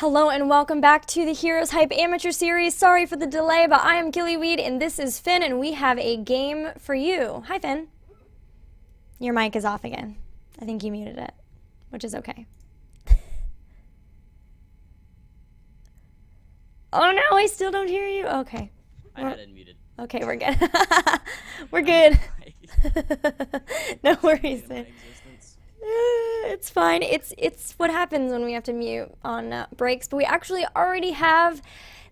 Hello and welcome back to the Heroes Hype Amateur Series. Sorry for the delay, but I am Gillyweed and this is Finn and we have a game for you. Hi Finn. Your mic is off again. I think you muted it, which is okay. Oh no, I still don't hear you. Okay. I had it muted. Okay, we're good. We're good. No worries, Finn. It's fine. It's what happens when we have to mute on breaks. But we actually already have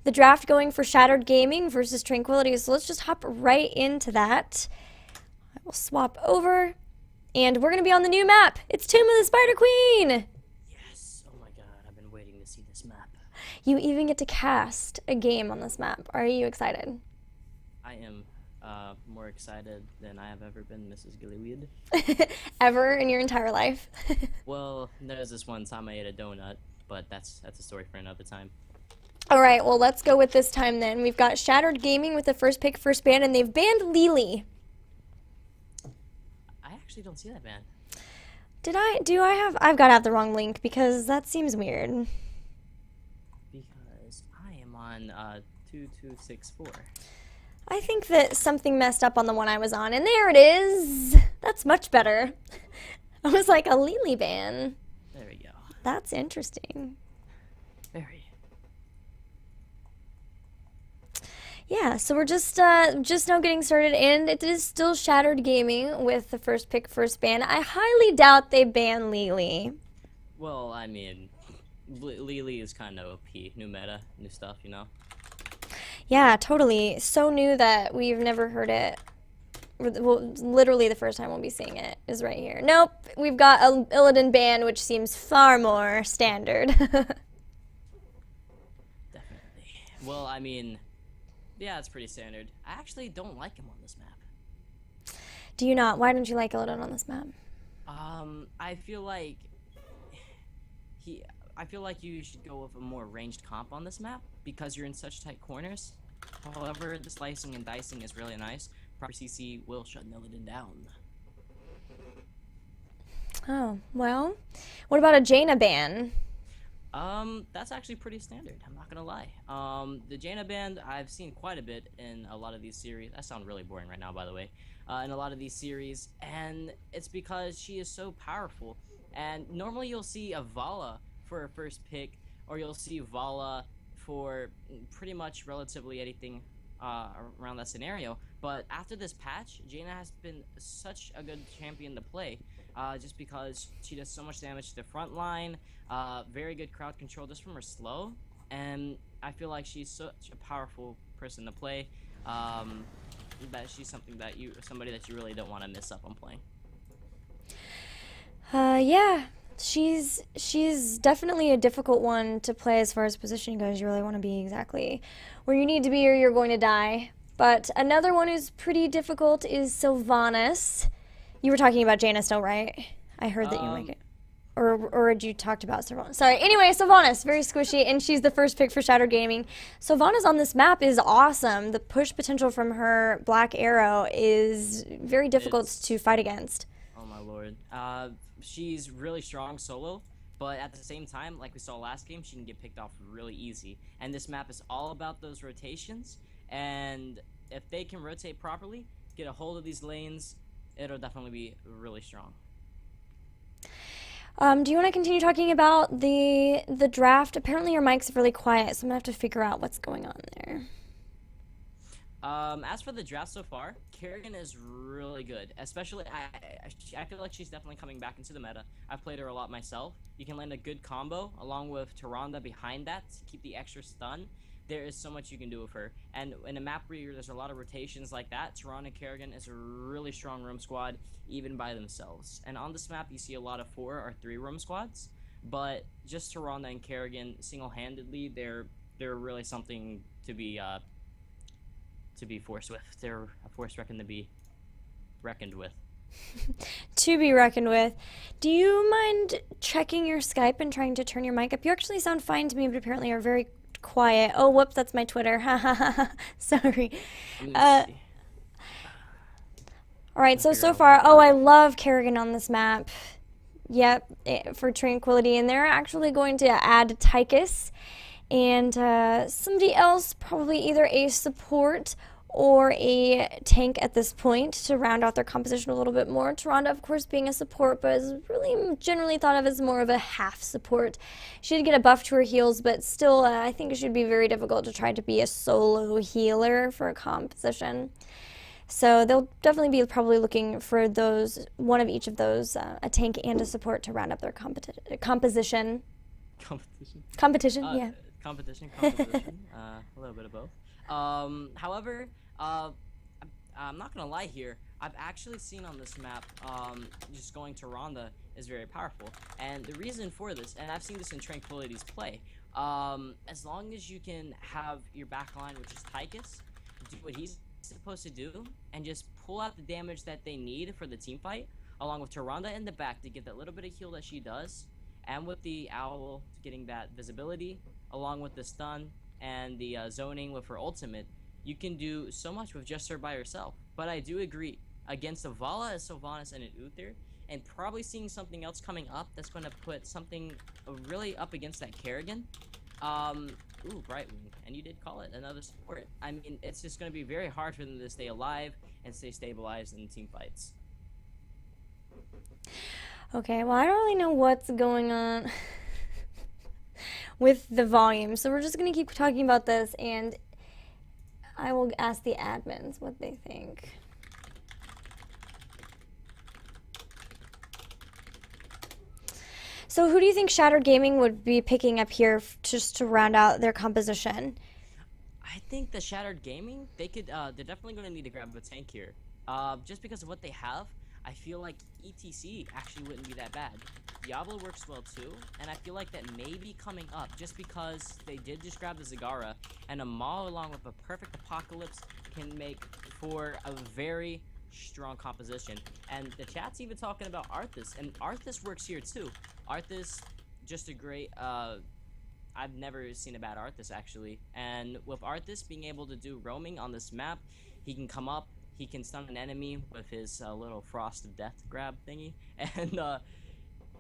the draft going for Shattered Gaming versus Tranquility. So let's just hop right into that. I will swap over. And we're going to be on the new map. It's Tomb of the Spider Queen. Yes. Oh my god, I've been waiting to see this map. You even get to cast a game on this map. Are you excited? I am more excited than I have ever been, Mrs. Gillyweed. Ever in your entire life? Well, there's this one time I ate a donut, but that's a story for another time. All right, well, let's go with this time then. We've got Shattered Gaming with the first pick, first ban, and they've banned Lily. I actually don't see that ban. I've got to have the wrong link because that seems weird. Because I am on 2264. I think that something messed up on the one I was on, and there it is. That's much better. I was like, a Lily ban. There we go. That's interesting. Very. Yeah, so we're just now getting started, and it is still Shattered Gaming with the first pick, first ban. I highly doubt they ban Lily. Well, I mean, Lily is kind of OP. New meta, new stuff, you know? Yeah, totally. So new that we've never heard it. Well, literally the first time we'll be seeing it is right here. Nope, we've got a Illidan ban, which seems far more standard. Definitely. Well, I mean, yeah, it's pretty standard. I actually don't like him on this map. Do you not? Why don't you like Illidan on this map? I feel like you should go with a more ranged comp on this map because you're in such tight corners. However, the slicing and dicing is really nice. Proper CC will shut Illidan down. Oh, well, what about a Jaina ban? That's actually pretty standard, I'm not gonna lie. The Jaina ban, I've seen quite a bit in a lot of these series. I sound really boring right now, by the way. In a lot of these series, and it's because she is so powerful. And normally you'll see a Vala for a first pick, or you'll see Vala for pretty much relatively anything around that scenario. But after this patch, Jaina has been such a good champion to play, just because she does so much damage to the front line, very good crowd control just from her slow, and I feel like she's such a powerful person to play, that she's somebody that you really don't want to miss up on playing. Yeah. She's definitely a difficult one to play as far as positioning goes. You really want to be exactly where you need to be or you're going to die. But another one who's pretty difficult is Sylvanas. You were talking about Jaina still, right? I heard that you like it. Or had you talked about Sylvanas? Sorry. Anyway, Sylvanas, very squishy, and she's the first pick for Shattered Gaming. Sylvanas on this map is awesome. The push potential from her Black Arrow is very difficult to fight against. Oh my lord. She's really strong solo, but at the same time, like we saw last game, she can get picked off really easy. And this map is all about those rotations, and if they can rotate properly, get a hold of these lanes, it'll definitely be really strong. Do you want to continue talking about the draft? Apparently your mic's really quiet, so I'm going to have to figure out what's going on there. As for the draft so far, Kerrigan is really good. Especially, I feel like she's definitely coming back into the meta. I've played her a lot myself. You can land a good combo along with Tyrande behind that to keep the extra stun. There is so much you can do with her. And in a map where there's a lot of rotations like that, Tyrande and Kerrigan is a really strong roam squad, even by themselves. And on this map, you see a lot of 4 or 3 roam squads. But just Tyrande and Kerrigan single-handedly, they're really something to be forced with. They're a force reckoned to be reckoned with. To be reckoned with. Do you mind checking your Skype and trying to turn your mic up? You actually sound fine to me, but apparently are very quiet. Oh, whoops, that's my Twitter. Sorry. All right, so far, oh, I love Kerrigan on this map. Yep, for Tranquility, and they're actually going to add Tychus and somebody else, probably either a support or a tank at this point to round out their composition a little bit more. Taronda, of course, being a support, but is really generally thought of as more of a half support. She did get a buff to her heals, but still, I think it should be very difficult to try to be a solo healer for a composition. So they'll definitely be probably looking for those, one of each of those, a tank and a support to round up their composition. Competition, yeah. Competition, a little bit of both. However, I'm not gonna lie here. I've actually seen on this map, just going to Ronda is very powerful, and the reason for this, and I've seen this in Tranquility's play, as long as you can have your back line, which is Tychus, do what he's supposed to do, and just pull out the damage that they need for the team fight, along with Taronda in the back to get that little bit of heal that she does, and with the owl getting that visibility, along with the stun and the zoning with her ultimate, you can do so much with just her by herself. But I do agree, against a Vala, a Sylvanas, and an Uther, and probably seeing something else coming up that's going to put something really up against that Kerrigan. Ooh, Brightwing, and you did call it another support. I mean, it's just going to be very hard for them to stay alive and stay stabilized in team fights. Okay, well, I don't really know what's going on with the volume, so we're just going to keep talking about this, and I will ask the admins what they think. So who do you think Shattered Gaming would be picking up here just to round out their composition? I think the Shattered Gaming, they could, they're definitely going to need to grab a tank here. Just because of what they have, I feel like ETC actually wouldn't be that bad. Diablo works well too, and I feel like that may be coming up just because they did just grab the Zagara, and a Maul along with a perfect Apocalypse can make for a very strong composition. And the chat's even talking about Arthas, and Arthas works here too. Arthas, just a great, I've never seen a bad Arthas actually, and with Arthas being able to do roaming on this map, he can come up, he can stun an enemy with his little Frost of Death grab thingy, and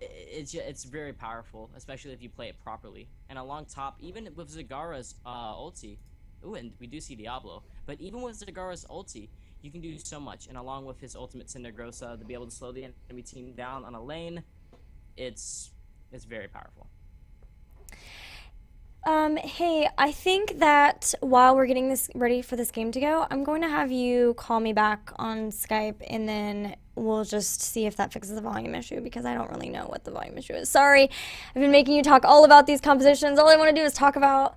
it's very powerful, especially if you play it properly. And along top, even with Zagara's ulti, ooh, and we do see Diablo, but even with Zagara's ulti, you can do so much. And along with his ultimate Cindergrosa, to be able to slow the enemy team down on a lane, it's very powerful. Hey, I think that while we're getting this ready for this game to go, I'm going to have you call me back on Skype, and then we'll just see if that fixes the volume issue, because I don't really know what the volume issue is. Sorry, I've been making you talk all about these compositions. All I want to do is talk about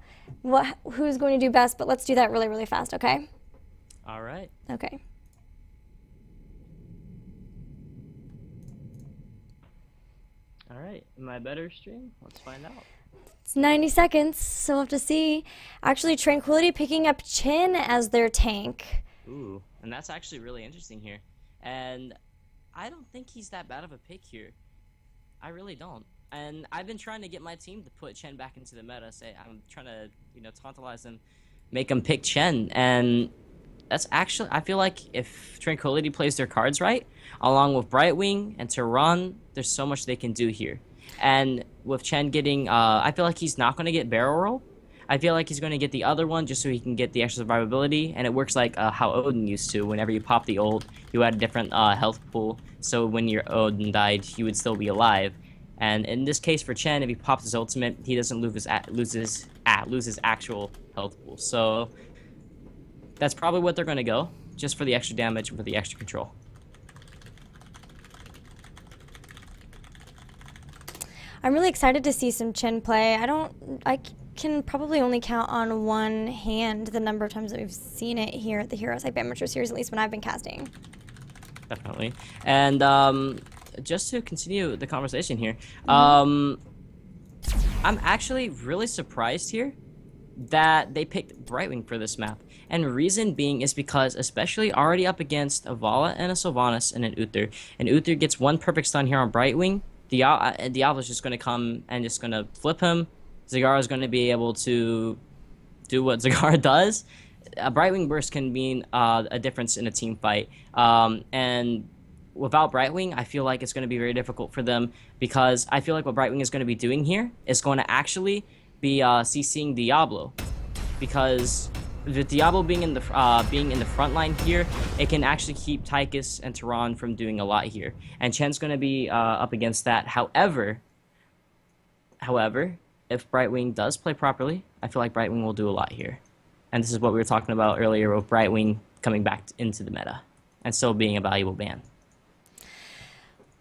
who's going to do best, but let's do that really, really fast, okay? All right. Okay. All right. Am I better, stream? Let's find out. It's 90 seconds, so we'll have to see. Actually, Tranquility picking up Chin as their tank. Ooh, and that's actually really interesting here. And I don't think he's that bad of a pick here. I really don't. And I've been trying to get my team to put Chen back into the meta. I'm trying to, tantalize them, make them pick Chen. And that's actually, I feel like if Tranquility plays their cards right, along with Brightwing and Tehran, there's so much they can do here. And with Chen getting, I feel like he's not going to get barrel roll. I feel like he's going to get the other one just so he can get the extra survivability. And it works like how Odin used to. Whenever you pop the ult, you had a different health pool. So when your Odin died, he would still be alive. And in this case for Chen, if he pops his ultimate, he doesn't lose his actual health pool. So that's probably what they're going to go, just for the extra damage and for the extra control. I'm really excited to see some Chen play. I can probably only count on one hand the number of times that we've seen it here at the HeroesHype Amateur Series, at least when I've been casting. Definitely. And just to continue the conversation here, I'm actually really surprised here that they picked Brightwing for this map. And reason being is because, especially already up against a Vala and a Sylvanas and an Uther, and Uther gets one perfect stun here on Brightwing, Diablo's just going to come and just going to flip him. Zagara's going to be able to do what Zagara does. A Brightwing burst can mean a difference in a team fight. And without Brightwing, I feel like it's going to be very difficult for them, because I feel like what Brightwing is going to be doing here is going to actually be CCing Diablo, because with Diablo being in the front line here, it can actually keep Tychus and Tehran from doing a lot here, and Chen's going to be up against that. However, if Brightwing does play properly, I feel like Brightwing will do a lot here, and this is what we were talking about earlier with Brightwing coming back into the meta and still being a valuable ban.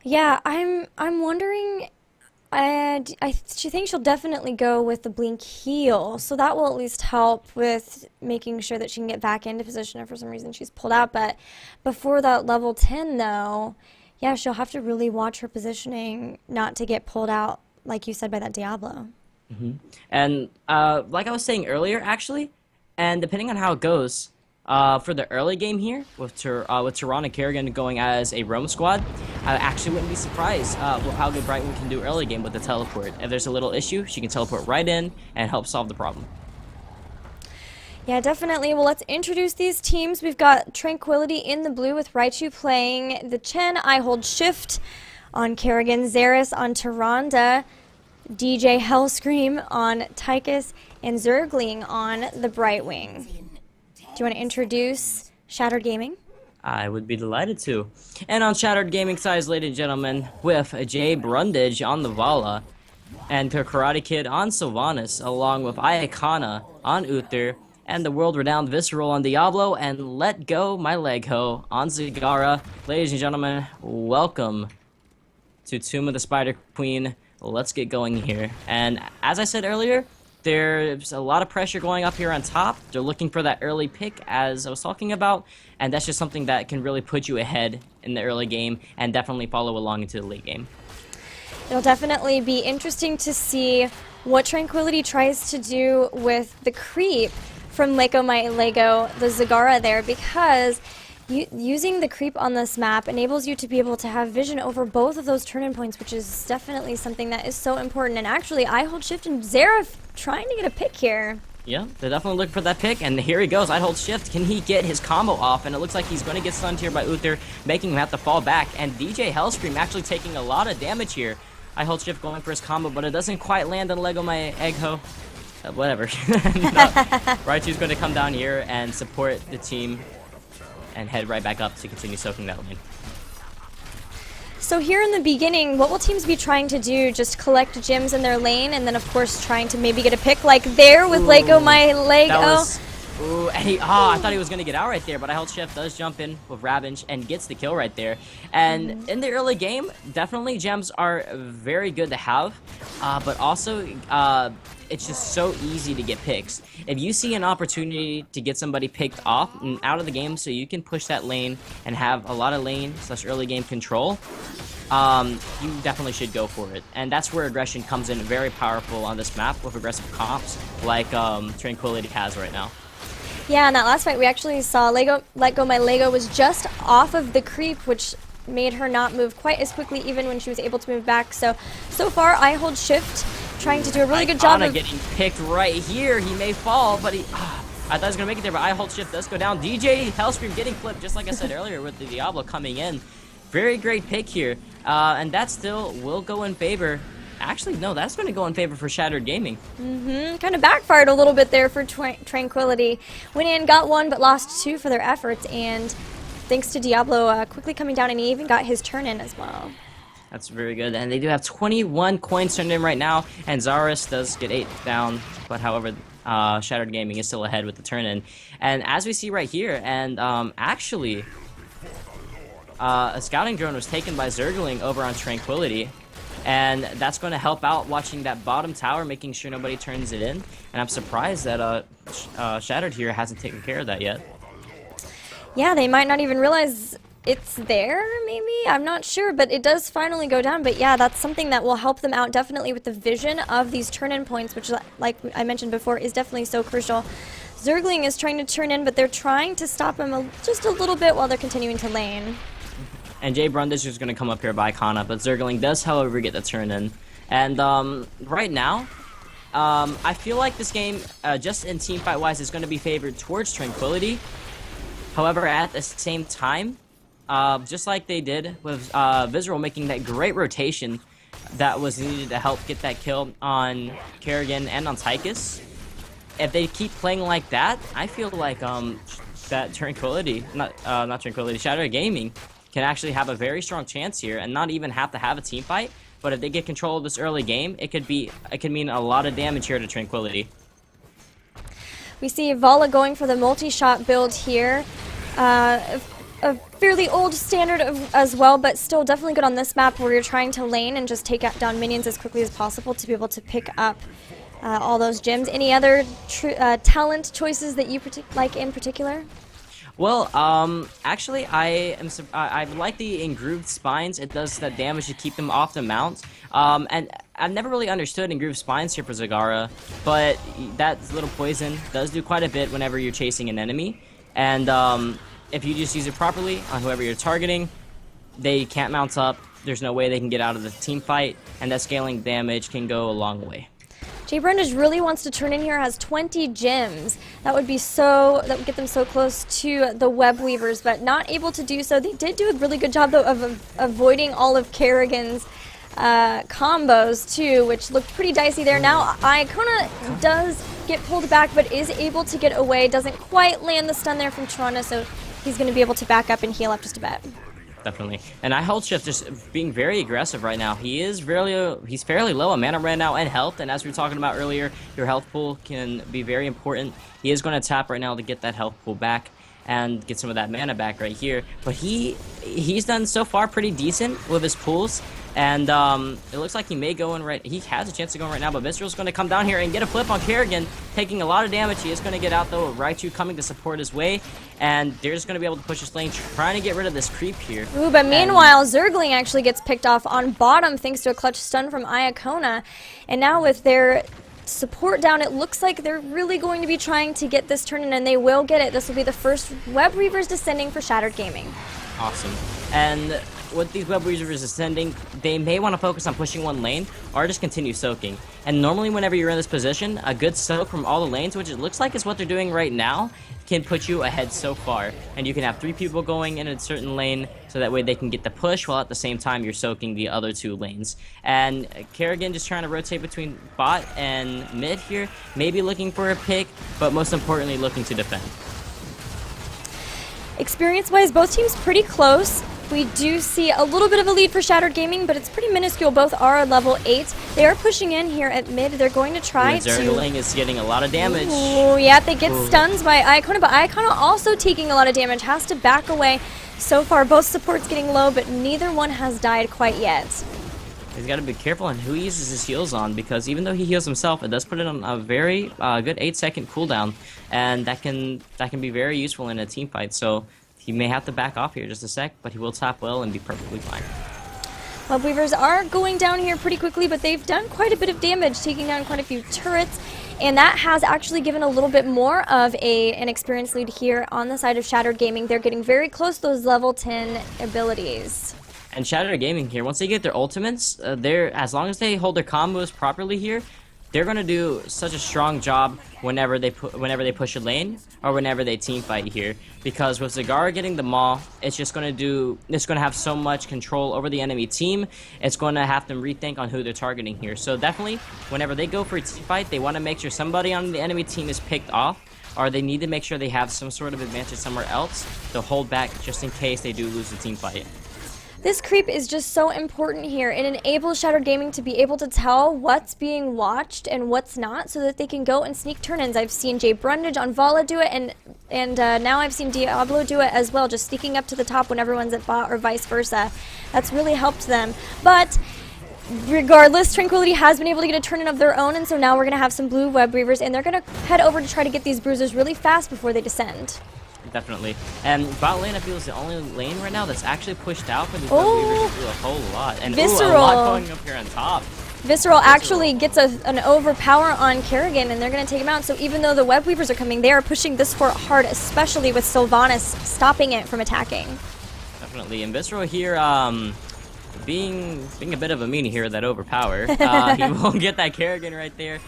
Yeah, I'm wondering. I think she'll definitely go with the blink heal, so that will at least help with making sure that she can get back into position if for some reason she's pulled out. But before that level 10, though, yeah, she'll have to really watch her positioning not to get pulled out, like you said, by that Diablo. And like I was saying earlier, actually, and depending on how it goes, for the early game here, with Tehran and Kerrigan going as a roam squad, I actually wouldn't be surprised with how good Brightwing can do early game with the teleport. If there's a little issue, she can teleport right in and help solve the problem. Yeah, definitely. Well, let's introduce these teams. We've got Tranquility in the blue with Raichu playing the Chen. I hold shift on Kerrigan, Xeris on Tyrande, DJ Hellscream on Tychus, and Zergling on the Brightwing. Do you want to introduce Shattered Gaming? I would be delighted to. And on Shattered Gaming size, ladies and gentlemen, with Jay Brundage on the Vala, and the Karate Kid on Sylvanas, along with Ayakana on Uther, and the world-renowned Visceral on Diablo, and Let Go My Legho on Zagara. Ladies and gentlemen, welcome to Tomb of the Spider Queen. Let's get going here. And as I said earlier, there's a lot of pressure going up here on top. They're looking for that early pick, as I was talking about, and that's just something that can really put you ahead in the early game and definitely follow along into the late game. It'll definitely be interesting to see what Tranquility tries to do with the creep from Lego My Lego, the Zagara there, because using the creep on this map enables you to be able to have vision over both of those turn-in points, which is definitely something that is so important. And actually, I hold shift and Xerath trying to get a pick here. Yeah, they're definitely looking for that pick, and here he goes. I hold shift. Can he get his combo off? And it looks like he's going to get stunned here by Uther, making him have to fall back. And DJ Hellscream actually taking a lot of damage here. I hold shift going for his combo, but it doesn't quite land on Lego My Eggho. Whatever. Raichu's going to come down here and support the team and head right back up to continue soaking that lane. So here in the beginning, what will teams be trying to do? Just collect gems in their lane, and then of course trying to maybe get a pick like there with Lego My Lego. Ooh, and I thought he was going to get out right there, but I held shift, does jump in with Ravage, and gets the kill right there. And in the early game, definitely gems are very good to have, but also it's just so easy to get picks. If you see an opportunity to get somebody picked off and out of the game so you can push that lane and have a lot of lane/early game control, you definitely should go for it. And that's where aggression comes in very powerful on this map with aggressive comps like Tranquility has right now. Yeah, in that last fight we actually saw Let Go My Lego was just off of the creep, which made her not move quite as quickly even when she was able to move back. So far I hold shift, trying to do a really good job of getting picked right here. He may fall, but I thought he was going to make it there, but I hold shift does go down. DJ Hellscream getting flipped, just like I said earlier with the Diablo coming in. Very great pick here, and that still will go in favor. Actually, no, that's going to go in favor for Shattered Gaming. Kind of backfired a little bit there for Tranquility. Went in, got one, but lost two for their efforts, and thanks to Diablo quickly coming down, and he even got his turn in as well. That's very good, and they do have 21 coins turned in right now, and Zaris does get 8 down, but however, Shattered Gaming is still ahead with the turn in. And as we see right here, and actually, a scouting drone was taken by Zergling over on Tranquility, and that's going to help out watching that bottom tower, making sure nobody turns it in. And I'm surprised that Shattered here hasn't taken care of that yet. Yeah, they might not even realize it's there, maybe? I'm not sure, but it does finally go down. But yeah, that's something that will help them out definitely with the vision of these turn-in points, which, like I mentioned before, is definitely so crucial. Zergling is trying to turn in, but they're trying to stop him just a little bit while they're continuing to lane. And Jay Brundage is going to come up here by Kana, but Zergling does, however, get the turn in. And right now, I feel like this game, just in team fight wise, is going to be favored towards Tranquility. However, at the same time, just like they did with Visceral making that great rotation that was needed to help get that kill on Kerrigan and on Tychus. If they keep playing like that, I feel like that Tranquility, not Tranquility, Shadow Gaming can actually have a very strong chance here and not even have to have a team fight. But if they get control of this early game, it could mean a lot of damage here to Tranquility. We see Vala going for the multi-shot build here. A fairly old standard as well, but still definitely good on this map where you're trying to lane and just take down minions as quickly as possible to be able to pick up all those gems. Any other talent choices that you like in particular? Well, actually, I like the Engrooved Spines. It does that damage to keep them off the mount. And I've never really understood Engrooved Spines here for Zagara, but that little poison does do quite a bit whenever you're chasing an enemy. And if you just use it properly on whoever you're targeting, they can't mount up. There's no way they can get out of the team fight, and that scaling damage can go a long way. Jay Brundage really wants to turn in here, has 20 gems. That would get them so close to the Web Weavers, but not able to do so. They did do a really good job, though, of avoiding all of Kerrigan's combos, too, which looked pretty dicey there. Now, Iacona does get pulled back, but is able to get away. Doesn't quite land the stun there from Toronto, so he's going to be able to back up and heal up just a bit. Definitely. And iHealthShift just being very aggressive right now. He's fairly low on mana right now and health, and as we were talking about earlier, your health pool can be very important. He is going to tap right now to get that health pool back and get some of that mana back right here. But he's done so far pretty decent with his pools, and it looks like he may go in right. He has a chance to go in right now, but Visceral's going to come down here and get a flip on Kerrigan, taking a lot of damage. He is going to get out though. Round2 coming to support his way, and they're just going to be able to push his lane, trying to get rid of this creep here. Ooh, but meanwhile, Zergling actually gets picked off on bottom thanks to a clutch stun from Iacona, and now with their support down, it looks like they're really going to be trying to get this turn in, and they will get it. This will be the first Web Weavers descending for Shattered Gaming. Awesome. And with these Web Weavers ascending, they may want to focus on pushing one lane or just continue soaking. And normally whenever you're in this position, a good soak from all the lanes, which it looks like is what they're doing right now, can put you ahead so far. And you can have 3 people going in a certain lane, so that way they can get the push while at the same time you're soaking the other 2 lanes. And Kerrigan just trying to rotate between bot and mid here, maybe looking for a pick, but most importantly looking to defend. Experience-wise, both teams pretty close. We do see a little bit of a lead for Shattered Gaming, but it's pretty minuscule. Both are level 8. They are pushing in here at mid. They're going to try to... Zergling is getting a lot of damage. Ooh, yeah, they get stuns by Iacona, but Iacona also taking a lot of damage. Has to back away. So far, both supports getting low, but neither one has died quite yet. He's got to be careful on who he uses his heals on, because even though he heals himself, it does put it on a very good 8-second cooldown, and that can be very useful in a team fight. So he may have to back off here just a sec, but he will tap well and be perfectly fine. Web Weavers are going down here pretty quickly, but they've done quite a bit of damage, taking down quite a few turrets, and that has actually given a little bit more of an experience lead here on the side of Shattered Gaming. They're getting very close to those level 10 abilities. And Shattered Gaming here, once they get their ultimates, as long as they hold their combos properly here, they're going to do such a strong job whenever they push a lane or whenever they team fight here, because with Zagara getting the maul, it's going to have so much control over the enemy team. It's going to have them rethink on who they're targeting here. So definitely whenever they go for a team fight, they want to make sure somebody on the enemy team is picked off, or they need to make sure they have some sort of advantage somewhere else to hold back just in case they do lose the team fight. This creep is just so important here. It enables Shattered Gaming to be able to tell what's being watched and what's not, so that they can go and sneak turn-ins. I've seen Jay Brundage on Vala do it, and now I've seen Diablo do it as well, just sneaking up to the top when everyone's at bot or vice versa. That's really helped them. But regardless, Tranquility has been able to get a turn-in of their own, and so now we're going to have some blue Web Weavers, and they're going to head over to try to get these bruisers really fast before they descend. Definitely. And bot lane, I feel, is the only lane right now that's actually pushed out for these Web Weavers to do a whole lot. And Visceral. a lot going up here on top. Visceral actually gets an overpower on Kerrigan, and they're going to take him out. So even though the Web Weavers are coming, they are pushing this fort hard, especially with Sylvanas stopping it from attacking. Definitely. And Visceral here, being a bit of a meanie here with that overpower, he will get that Kerrigan right there.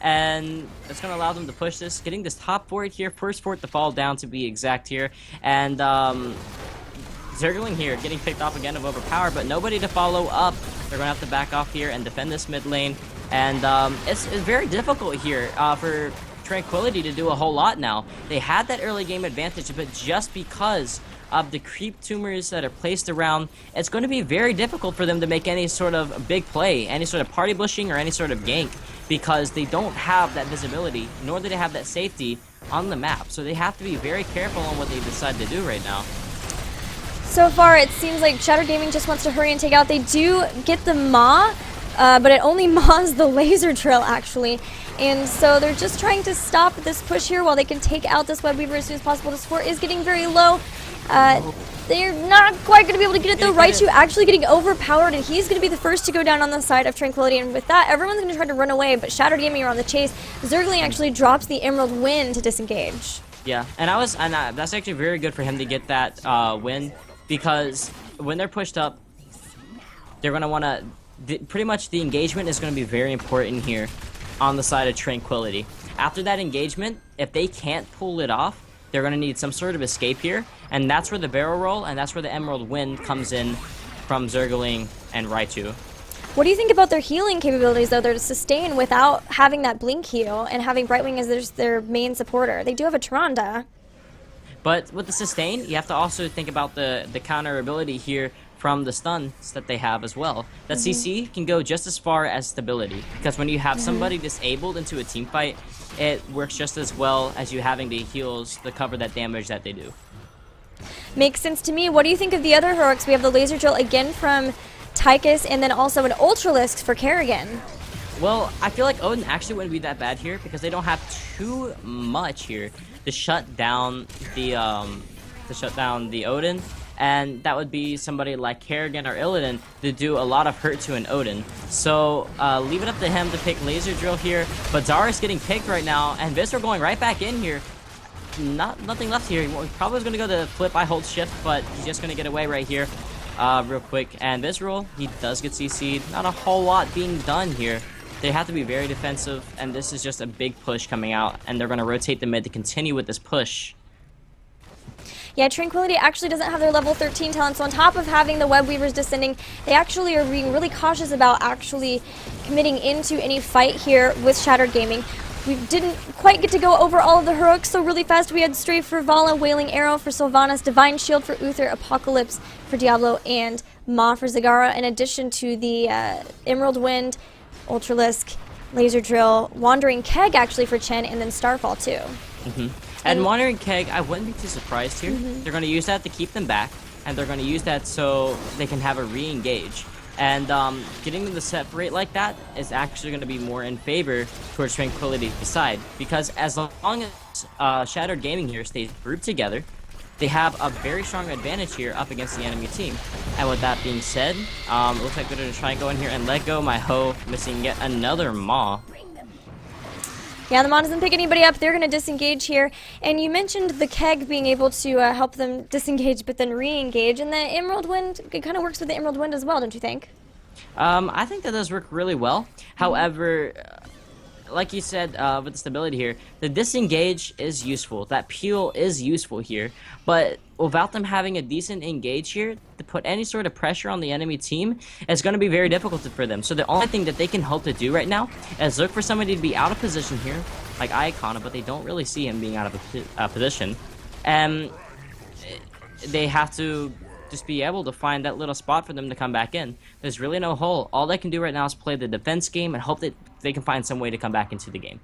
And that's going to allow them to push this, getting this top fort here, first fort to fall down to be exact here. And Zergling here getting picked off again of overpower, but nobody to follow up. They're going to have to back off here and defend this mid lane. And it's very difficult here for Tranquility to do a whole lot now. They had that early game advantage, but just because of the creep tumors that are placed around, it's going to be very difficult for them to make any sort of big play, any sort of party bushing or any sort of gank, because they don't have that visibility, nor do they have that safety on the map. So they have to be very careful on what they decide to do right now. So far, it seems like Shattered Gaming just wants to hurry and take out. They do get the Maw, but it only maws the laser drill, actually. And so they're just trying to stop this push here while they can take out this Web Weaver as soon as possible. The support is getting very low. They're not quite going to be able to get it though. Raichu actually getting overpowered, and he's going to be the first to go down on the side of Tranquility. And with that, everyone's going to try to run away, but Shattered Gaming are on the chase. Zergling actually drops the Emerald Wind to disengage. Yeah, and that's actually very good for him to get that win, because when they're pushed up, they're going to want to... pretty much the engagement is going to be very important here on the side of Tranquility. After that engagement, if they can't pull it off, they're going to need some sort of escape here, and that's where the barrel roll and that's where the Emerald Wind comes in from Zergling and Raichu. What do you think about their healing capabilities, though? They're to sustain without having that blink heal and having Brightwing as their main supporter. They do have a Tyrande. But with the sustain, you have to also think about the counter ability here from the stuns that they have as well. That CC can go just as far as stability, because when you have somebody disabled into a team fight, it works just as well as you having the heals to cover that damage that they do. Makes sense to me. What do you think of the other heroics? We have the laser drill again from Tychus, and then also an Ultralisk for Kerrigan. Well, I feel like Odin actually wouldn't be that bad here, because they don't have too much here to shut down the Odin. And that would be somebody like Kerrigan or Illidan to do a lot of hurt to an Odin. So leave it up to him to pick Laser Drill here. But Zara's getting picked right now, and Visceral going right back in here. Nothing left here. He probably was going to go to flip by hold shift, but he's just going to get away right here real quick. And Visceral, he does get CC'd. Not a whole lot being done here. They have to be very defensive, and this is just a big push coming out, and they're going to rotate the mid to continue with this push. Yeah, Tranquility actually doesn't have their level 13 talent, so on top of having the Web Weavers descending, they actually are being really cautious about actually committing into any fight here with Shattered Gaming. We didn't quite get to go over all of the heroics so really fast. We had Strafe for Vala, Wailing Arrow for Sylvanas, Divine Shield for Uther, Apocalypse for Diablo, and Ma for Zagara, in addition to the Emerald Wind, Ultralisk, Laser Drill, Wandering Keg actually for Chen, and then Starfall too. And Wandering Keg, I wouldn't be too surprised here. They're going to use that to keep them back, and they're going to use that so they can have a re-engage. And getting them to separate like that is actually going to be more in favor towards Tranquility's side, because as long as Shattered Gaming here stays grouped together, they have a very strong advantage here up against the enemy team. And with that being said, it looks like they're going to try and go in here and let go my Ho, missing yet another Maw. Yeah, the Maw doesn't pick anybody up. They're going to disengage here. And you mentioned the Keg being able to help them disengage but then re-engage. And the Emerald Wind, it kind of works with the Emerald Wind as well, don't you think? I think that does work really well. However, like you said with the stability here, the disengage is useful. That peel is useful here. But without them having a decent engage here to put any sort of pressure on the enemy team, it's going to be very difficult for them. So the only thing that they can hope to do right now is look for somebody to be out of position here, like Iacona, but they don't really see him being out of position. And they have to just be able to find that little spot for them to come back in. There's really no hole. All they can do right now is play the defense game and hope that they can find some way to come back into the game.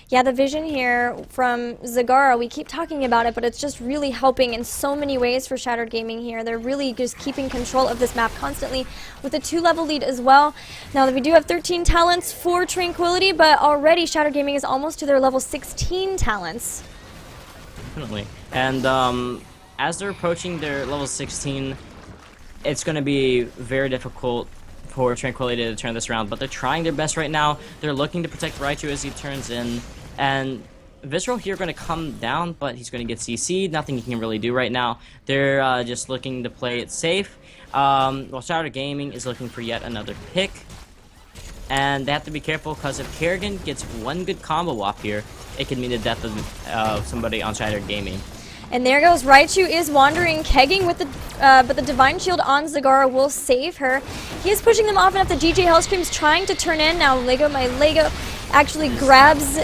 Yeah, the vision here from Zagara, we keep talking about it, but it's just really helping in so many ways for Shattered Gaming here. They're really just keeping control of this map constantly with a 2-level lead as well. Now, we do have 13 talents for Tranquility, but already Shattered Gaming is almost to their level 16 talents. Definitely. And as they're approaching their level 16, it's going to be very difficult for Tranquility to turn this around, but they're trying their best right now. They're looking to protect Raichu as he turns in, and Visceral here going to come down, but he's going to get CC'd. Nothing he can really do right now. They're just looking to play it safe, while Shattered Gaming is looking for yet another pick, and they have to be careful, because if Kerrigan gets one good combo off here, it could mean the death of somebody on Shattered Gaming. And there goes Raichu is wandering, kegging with the, but the Divine Shield on Zagara will save her. He is pushing them off, and if the DJ Hellscream's trying to turn in, now Lego My Lego actually grabs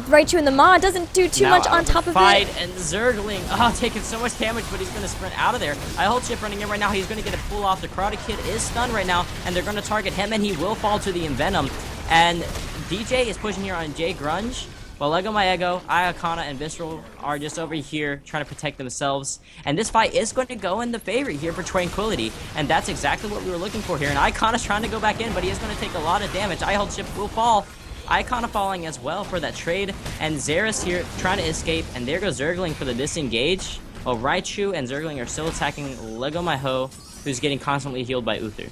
Raichu in the maw, doesn't do too much on top of it. And Zergling, taking so much damage, but he's going to sprint out of there. HeroesHype running in right now, he's going to get a pull off. The Karate Kid is stunned right now, and they're going to target him, and he will fall to the Envenom. And DJ is pushing here on Jay Grunge, while Lego My Ego, Iacana, and Visceral are just over here trying to protect themselves. And this fight is going to go in the favor here for Tranquility, and that's exactly what we were looking for here. And Iacana's trying to go back in, but he is going to take a lot of damage. HeroesHype will fall. Iacana falling as well for that trade, and Xerath here trying to escape, and there goes Zergling for the disengage. While Raichu and Zergling are still attacking Lego My Ho, who's getting constantly healed by Uther.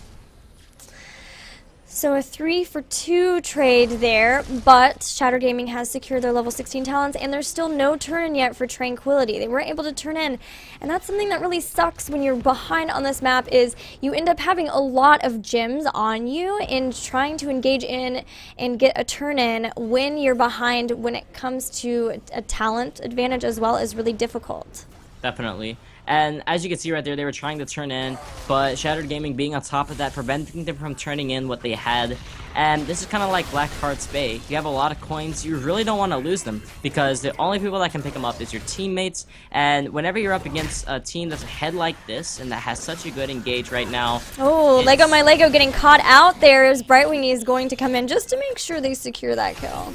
So a 3-for-2 trade there, but Shatter Gaming has secured their level 16 talents, and there's still no turn yet for Tranquility. They weren't able to turn in, and that's something that really sucks when you're behind on this map, is you end up having a lot of gems on you in trying to engage in and get a turn in when you're behind. When it comes to a talent advantage as well, is really difficult. Definitely. And as you can see right there, they were trying to turn in, but Shattered Gaming being on top of that, preventing them from turning in what they had. And this is kind of like Black Heart's Bay. You have a lot of coins, you really don't want to lose them, because the only people that can pick them up is your teammates. And whenever you're up against a team that's ahead like this, and that has such a good engage right now. Oh, Lego My Lego getting caught out there as Brightwing is going to come in just to make sure they secure that kill.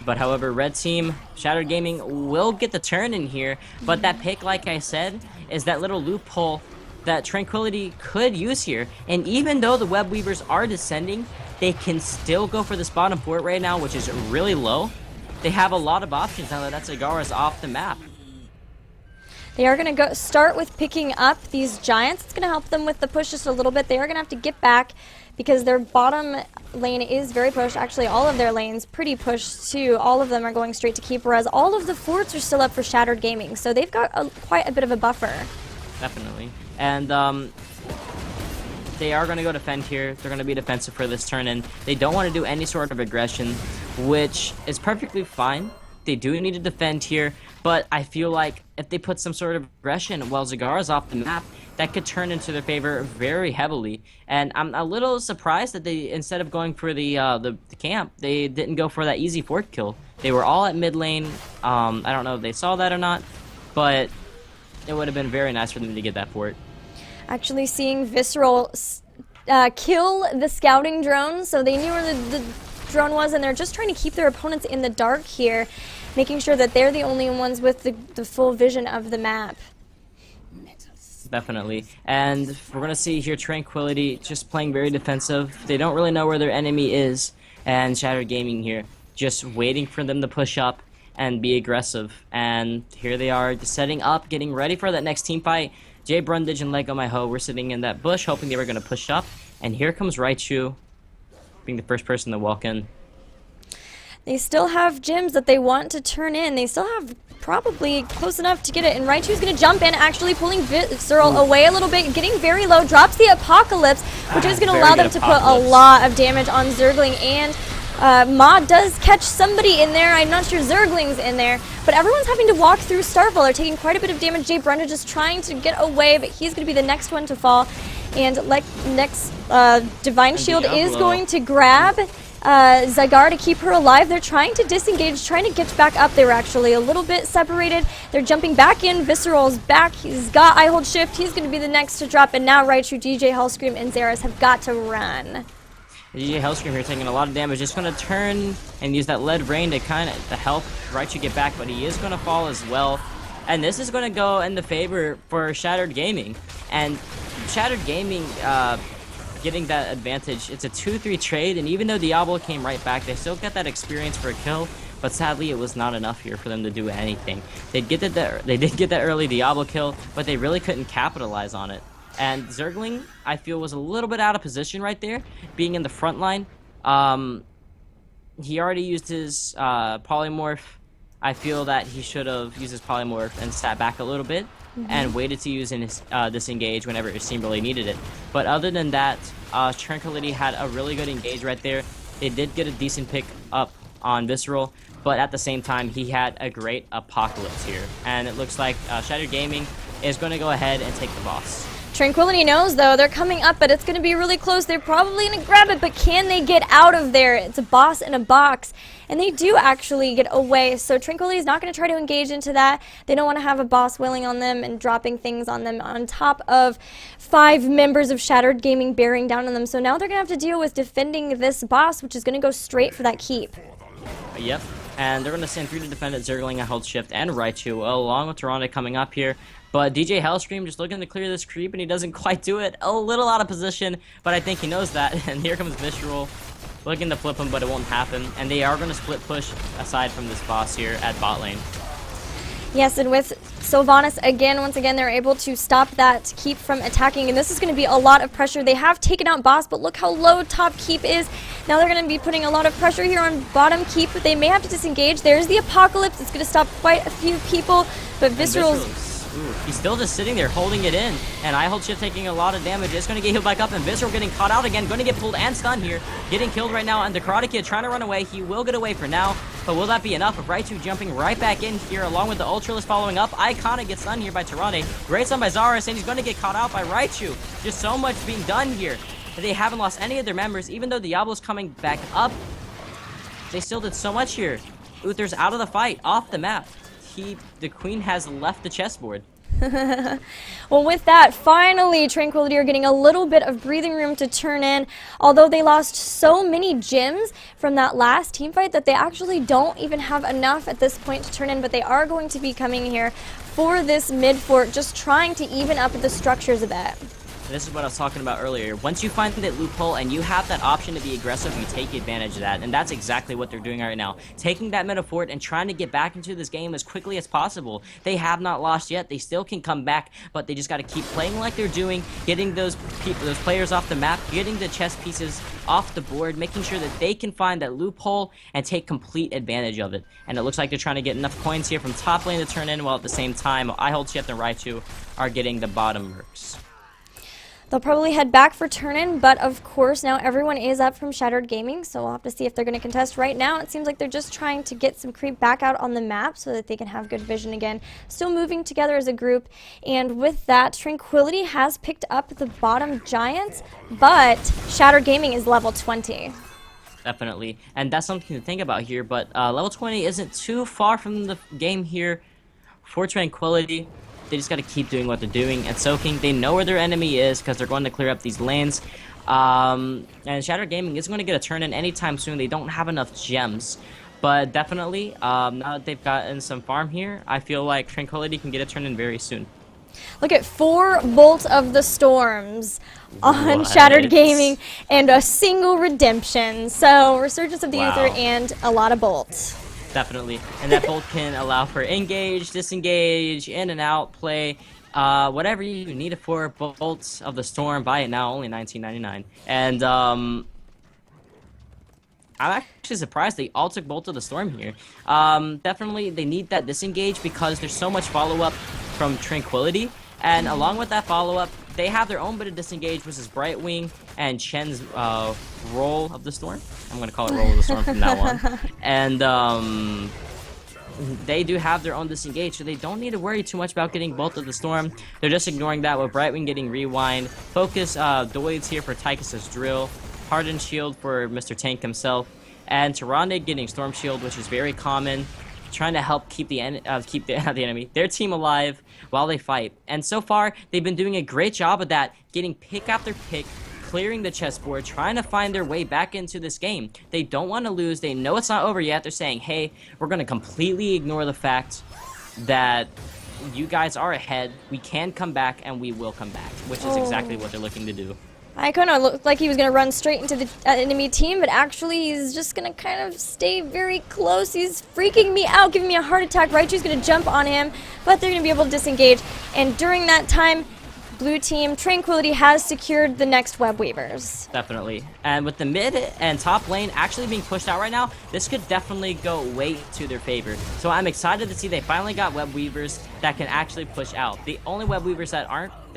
But however, Red Team, Shattered Gaming will get the turn in here, but that pick, like I said, is that little loophole that Tranquility could use here. And even though the Web Weavers are descending, they can still go for this bottom port right now, which is really low. They have a lot of options now that Zagara's off the map. They are going to start with picking up these Giants. It's going to help them with the push just a little bit. They are going to have to get back because their bottom lane is very pushed. Actually, all of their lanes pretty pushed too. All of them are going straight to keep, whereas all of the forts are still up for Shattered Gaming. So they've got quite a bit of a buffer. Definitely. And they are going to go defend here. They're going to be defensive for this turn, and they don't want to do any sort of aggression, which is perfectly fine. They do need to defend here, but I feel like if they put some sort of aggression while Zagara's off the map, that could turn into their favor very heavily. And I'm a little surprised that they, instead of going for the camp, they didn't go for that easy fort kill. They were all at mid lane. I don't know if they saw that or not, but it would have been very nice for them to get that fort. Actually seeing Visceral kill the scouting drone, so they knew where the drone was, and they're just trying to keep their opponents in the dark here, making sure that they're the only ones with the full vision of the map. Definitely. And we're going to see here Tranquility just playing very defensive. They don't really know where their enemy is, and Shattered Gaming here just waiting for them to push up and be aggressive. And here they are just setting up, getting ready for that next team fight. Jay Brundage and Lego My Ho were sitting in that bush hoping they were going to push up, and here comes Raichu being the first person to walk in. They still have gems that they want to turn in. They still have probably close enough to get it, and Raichu's going to jump in, actually pulling Visceral away a little bit, getting very low, drops the Apocalypse, which is going to allow them to put a lot of damage on Zergling, and Ma does catch somebody in there. I'm not sure Zergling's in there, but everyone's having to walk through Starfall. They're taking quite a bit of damage. Jay Brundage is trying to get away, but he's going to be the next one to fall. And next, Divine Shield is going to grab Zagara to keep her alive. They're trying to disengage, trying to get back up. They were actually a little bit separated. They're jumping back in. Visceral's back. He's got I Hold Shift. He's going to be the next to drop. And now Raichu, DJ Hellscream, and Xerath have got to run. DJ Hellscream here taking a lot of damage. Just going to turn and use that lead rain to kind of help Raichu get back, but he is going to fall as well. And this is going to go in the favor for Shattered Gaming. And Shattered Gaming getting that advantage. It's a 2-3 trade, and even though Diablo came right back, they still get that experience for a kill, but sadly it was not enough here for them to do anything. They did get that early Diablo kill, but they really couldn't capitalize on it. And Zergling, I feel, was a little bit out of position right there, being in the front line. He already used his polymorph. I feel that he should have used his polymorph and sat back a little bit and waited to use in his disengage whenever his team really needed it. But other than that, Tranquility had a really good engage right there. They did get a decent pick up on Visceral, but at the same time, he had a great Apocalypse here. And it looks like Shattered Gaming is going to go ahead and take the boss. Tranquility knows, though, they're coming up, but it's going to be really close. They're probably going to grab it, but can they get out of there? It's a boss in a box, and they do actually get away. So Tranquility is not going to try to engage into that. They don't want to have a boss wheeling on them and dropping things on them on top of 5 members of Shattered Gaming bearing down on them. So now they're going to have to deal with defending this boss, which is going to go straight for that keep. Yep. And they're going to send 3 to defend it, Zergling, a Hold Shift, and Raichu, along with Tyrande coming up here. But DJ Hellscream just looking to clear this creep, and he doesn't quite do it. A little out of position, but I think he knows that. And here comes Visceral, looking to flip him, but it won't happen. And they are going to split push aside from this boss here at bot lane. Yes, and with Sylvanas again, once again, they're able to stop that keep from attacking, and this is going to be a lot of pressure. They have taken out boss, but look how low top keep is. Now they're going to be putting a lot of pressure here on bottom keep, but they may have to disengage. There's the Apocalypse. It's going to stop quite a few people, but Visceral's... Ooh, he's still just sitting there holding it in, and I Hold Shift taking a lot of damage. It's going to get healed back up, and Visceral getting caught out again, going to get pulled and stunned here, getting killed right now, and the Karate Kid trying to run away. He will get away for now, but will that be enough? Of Raichu jumping right back in here, along with the Ultralist following up. Iconic gets stunned here by Tyrande. Great stun by Zaris, and he's going to get caught out by Raichu. Just so much being done here. They haven't lost any of their members, even though Diablo's coming back up. They still did so much here. Uther's out of the fight, off the map. The Queen has left the chessboard. Well, with that, finally, Tranquility are getting a little bit of breathing room to turn in. Although they lost so many gems from that last team fight that they actually don't even have enough at this point to turn in, but they are going to be coming here for this mid fort, just trying to even up the structures a bit. This is what I was talking about earlier. Once you find that loophole and you have that option to be aggressive, you take advantage of that. And that's exactly what they're doing right now. Taking that meta fort and trying to get back into this game as quickly as possible. They have not lost yet. They still can come back, but they just got to keep playing like they're doing, getting those players off the map, getting the chess pieces off the board, making sure that they can find that loophole and take complete advantage of it. And it looks like they're trying to get enough coins here from top lane to turn in, while at the same time, I Hold Shift and Raichu are getting the bottom mercs. They'll probably head back for turn-in, but of course now everyone is up from Shattered Gaming, so we'll have to see if they're going to contest. Right now it seems like they're just trying to get some creep back out on the map so that they can have good vision again. Still moving together as a group, and with that, Tranquility has picked up the bottom Giants, but Shattered Gaming is level 20. Definitely, and that's something to think about here, but level 20 isn't too far from the game here for Tranquility. They just got to keep doing what they're doing and soaking. They know where their enemy is because they're going to clear up these lanes. And Shattered Gaming isn't going to get a turn in anytime soon. They don't have enough gems. But definitely, now that they've gotten some farm here, I feel like Tranquility can get a turn in very soon. Look at 4 Bolt of the Storms on Shattered Gaming and a single Redemption. So Resurgence of the Aether and a lot of bolts. Definitely, and that bolt can allow for engage, disengage, in and out play, whatever you need it for. Bolts of the Storm, buy it now, only $19.99. And I'm actually surprised they all took Bolt of the Storm here. Definitely, they need that disengage because there's so much follow-up from Tranquility, and along with that follow-up, they have their own bit of disengage, which is Brightwing and Chen's Roll of the Storm. I'm going to call it Roll of the Storm from now on. And they do have their own disengage, so they don't need to worry too much about getting Bolt of the Storm. They're just ignoring that with Brightwing getting Rewind. Focus Doids here for Tychus's Drill. Hardened Shield for Mr. Tank himself. And Tyrande getting Storm Shield, which is very common. Trying to help keep their team alive while they fight. And so far, they've been doing a great job of that, getting pick after pick, clearing the chessboard, trying to find their way back into this game. They don't want to lose. They know it's not over yet. They're saying, hey, we're going to completely ignore the fact that you guys are ahead. We can come back, and we will come back, which is exactly what they're looking to do. I kind of looked like he was going to run straight into the enemy team, but actually he's just going to kind of stay very close. He's freaking me out, giving me a heart attack. Raichu's going to jump on him, but they're going to be able to disengage. And during that time, blue team, Tranquility, has secured the next web weavers. Definitely. And with the mid and top lane actually being pushed out right now, this could definitely go way to their favor. So I'm excited to see they finally got web weavers that can actually push out. The only web weavers that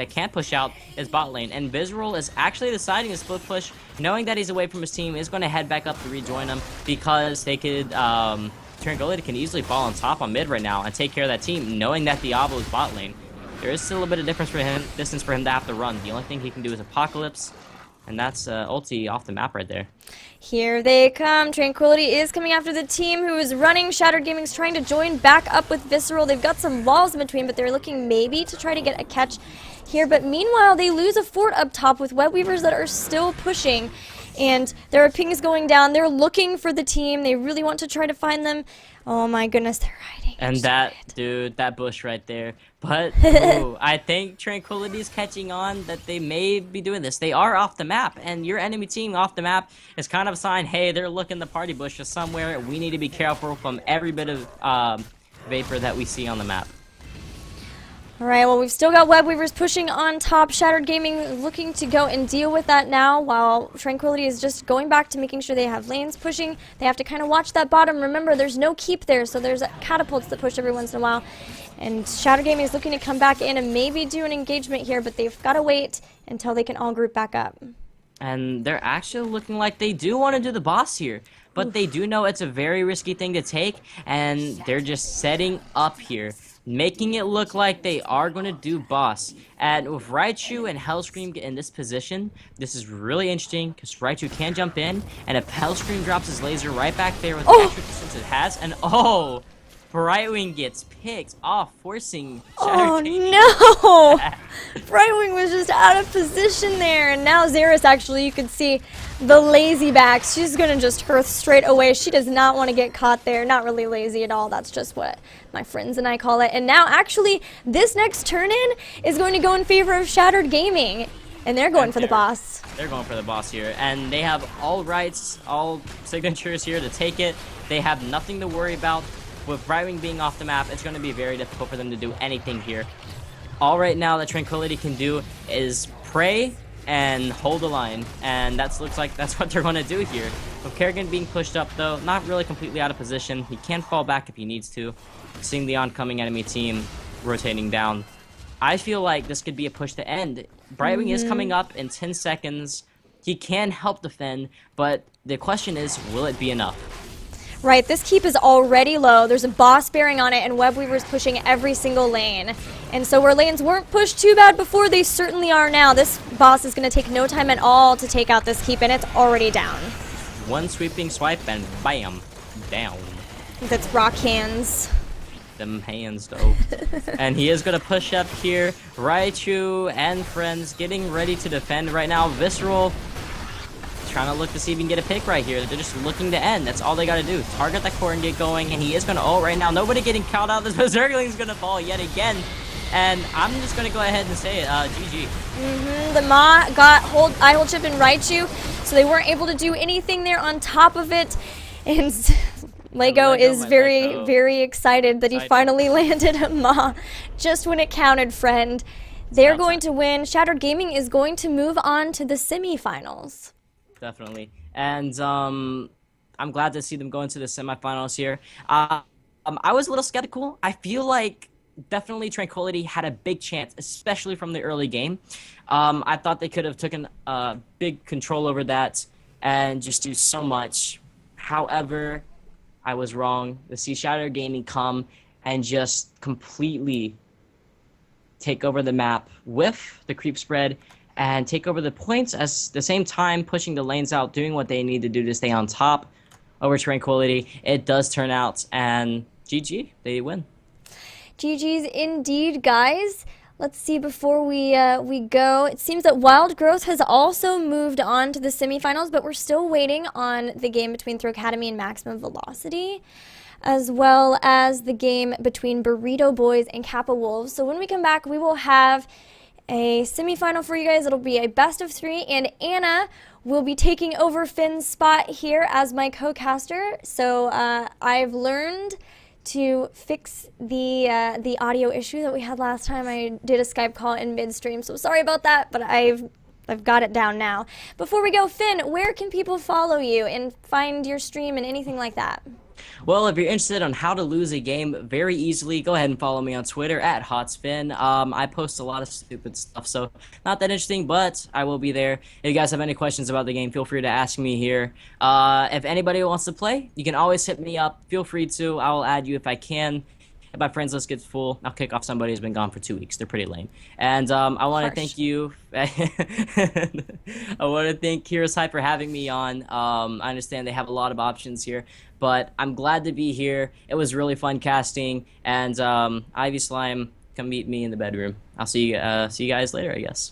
can't push out is bot lane. And Visceral is actually deciding to split push, knowing that he's away from his team, is going to head back up to rejoin them because they could, Tranquility can easily fall on top on mid right now and take care of that team, knowing that Diablo is bot lane. There is still a bit of distance for him to have to run. The only thing he can do is Apocalypse, and that's ulti off the map right there. Here they come. Tranquility is coming after the team who is running. Shattered Gaming's trying to join back up with Visceral. They've got some walls in between, but they're looking maybe to try to get a catch here. But meanwhile, they lose a fort up top with web weavers that are still pushing. And their ping is going down. They're looking for the team. They really want to try to find them. Oh my goodness, they're hiding. And that, dude, that bush right there. But, ooh, I think Tranquility's catching on that they may be doing this. They are off the map, and your enemy team off the map is kind of a sign, hey, they're looking the party bush somewhere. We need to be careful from every bit of vapor that we see on the map. Alright, well, we've still got web weavers pushing on top. Shattered Gaming looking to go and deal with that now, while Tranquility is just going back to making sure they have lanes pushing. They have to kind of watch that bottom. Remember, there's no keep there, so there's catapults that push every once in a while. And Shattered Gaming is looking to come back in and maybe do an engagement here, but they've got to wait until they can all group back up. And they're actually looking like they do want to do the boss here. But they do know it's a very risky thing to take, and they're just setting up here, making it look like they are going to do boss. And with Raichu and Hellscream in this position, this is really interesting because Raichu can jump in, and if Hellscream drops his laser right back there with the extra distance it has, and Brightwing gets picked off, forcing Shattered Gaming. Oh no! Brightwing was just out of position there, and now Xeris, actually, you can see the lazy back. She's gonna just hearth straight away. She does not want to get caught there. Not really lazy at all. That's just what my friends and I call it. And now, actually, this next turn-in is going to go in favor of Shattered Gaming, and they're going for the boss. They're going for the boss here, and they have all rights, all signatures here to take it. They have nothing to worry about. With Brightwing being off the map, it's going to be very difficult for them to do anything here. All right now that Tranquility can do is pray and hold the line, and that looks like that's what they're going to do here. With Kerrigan being pushed up, though, not really completely out of position. He can fall back if he needs to. Seeing the oncoming enemy team rotating down, I feel like this could be a push to end. Brightwing is coming up in 10 seconds. He can help defend, but the question is, will it be enough? Right, this keep is already low. There's a boss bearing on it, and web weavers pushing every single lane. And so where lanes weren't pushed too bad before, they certainly are now. This boss is going to take no time at all to take out this keep, and it's already down. One sweeping swipe, and bam, down. That's rock hands. Them hands, though. And he is going to push up here. Raichu and friends getting ready to defend right now. Visceral trying to look to see if he can get a pick right here. They're just looking to end. That's all they got to do. Target that core and get going, and he is going to ult right now. Nobody getting caught out. This Berserkling's going to fall yet again. And I'm just going to go ahead and say it. GG. The Ma got eye hold chip in Raichu, so they weren't able to do anything there on top of it. And Lego is very excited that he finally landed a Ma just when it counted, friend. They're going to win. Shattered Gaming is going to move on to the semifinals. Definitely. And I'm glad to see them go into the semifinals here. I was a little skeptical. I feel like definitely Tranquility had a big chance, especially from the early game. I thought they could have taken big control over that and just do so much. However, I was wrong. To see Shattered Gaming come and just completely take over the map with the creep spread and take over the points at the same time pushing the lanes out, doing what they need to do to stay on top over Tranquility. It does turn out, and GG, they win. GG's indeed, guys. Let's see before we go. It seems that Wild Growth has also moved on to the semifinals, but we're still waiting on the game between Throw Academy and Maximum Velocity, as well as the game between Burrito Boys and Kappa Wolves. So when we come back, we will have a semifinal for you guys. It'll be a best of 3, and Anna will be taking over Finn's spot here as my co-caster. So I've learned to fix the audio issue that we had last time. I did a Skype call in midstream, so sorry about that, but I've got it down now. Before we go, Finn, where can people follow you and find your stream and anything like that? Well, if you're interested on how to lose a game very easily, go ahead and follow me on Twitter at HotSpin. I post a lot of stupid stuff, so not that interesting, but I will be there. If you guys have any questions about the game, feel free to ask me here. If anybody wants to play, you can always hit me up. Feel free to. I will add you if I can. If my friends list gets full, I'll kick off somebody who's been gone for 2 weeks. They're pretty lame. And I want to thank you. I want to thank HeroesHype for having me on. I understand they have a lot of options here, but I'm glad to be here. It was really fun casting. And Ivy Slime, come meet me in the bedroom. I'll see you guys later, I guess.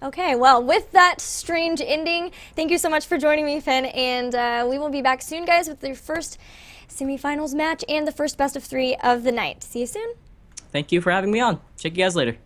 Okay, well, with that strange ending, thank you so much for joining me, Finn. And we will be back soon, guys, with your first semifinals match and the first best of 3 of the night. See you soon. Thank you for having me on. Check you guys later.